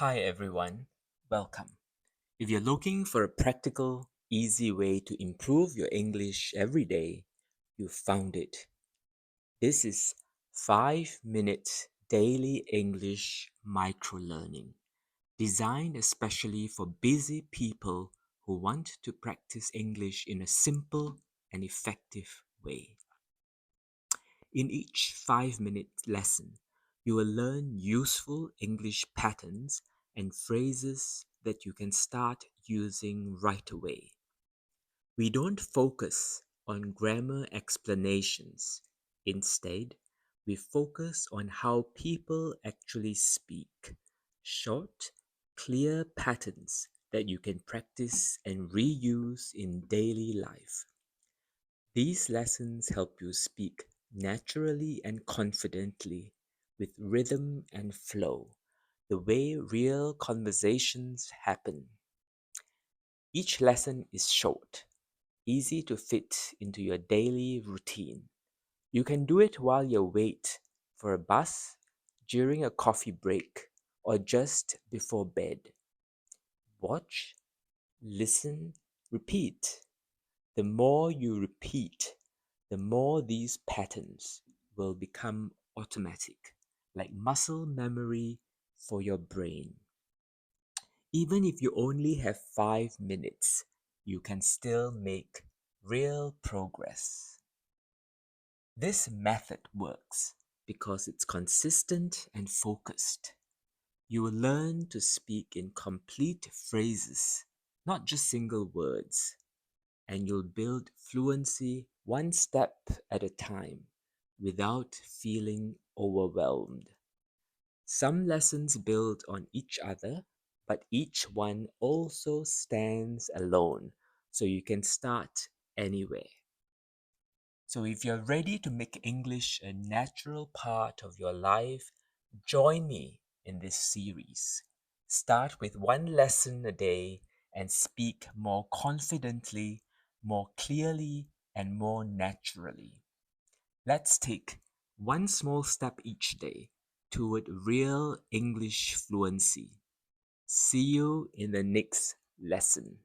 Hi everyone, welcome. If you're looking for a practical, easy way to improve your English every day, you found it. This is 5 minutes daily English microlearning, designed especially for busy people who want to practice English in a simple and effective way. In each 5-minute lesson, you will learn useful English patterns and phrases that you can start using right away. We don't focus on grammar explanations. Instead, we focus on how people actually speak. Short, clear patterns that you can practice and reuse in daily life. These lessons help you speak naturally and confidently, with rhythm and flow, the way real conversations happen. Each lesson is short, easy to fit into your daily routine. You can do it while you wait for a bus, during a coffee break, or just before bed. Watch, listen, repeat. The more you repeat, the more these patterns will become automatic, like muscle memory for your brain. Even if you only have 5 minutes, you can still make real progress. This method works because it's consistent and focused. You will learn to speak in complete phrases, not just single words, and you'll build fluency one step at a time without feeling overwhelmed. Some lessons build on each other, but each one also stands alone, so you can start anywhere. So if you're ready to make English a natural part of your life, join me in this series. Start with one lesson a day and speak more confidently, more clearly, and more naturally. Let's take one small step each day toward real English fluency. See you in the next lesson.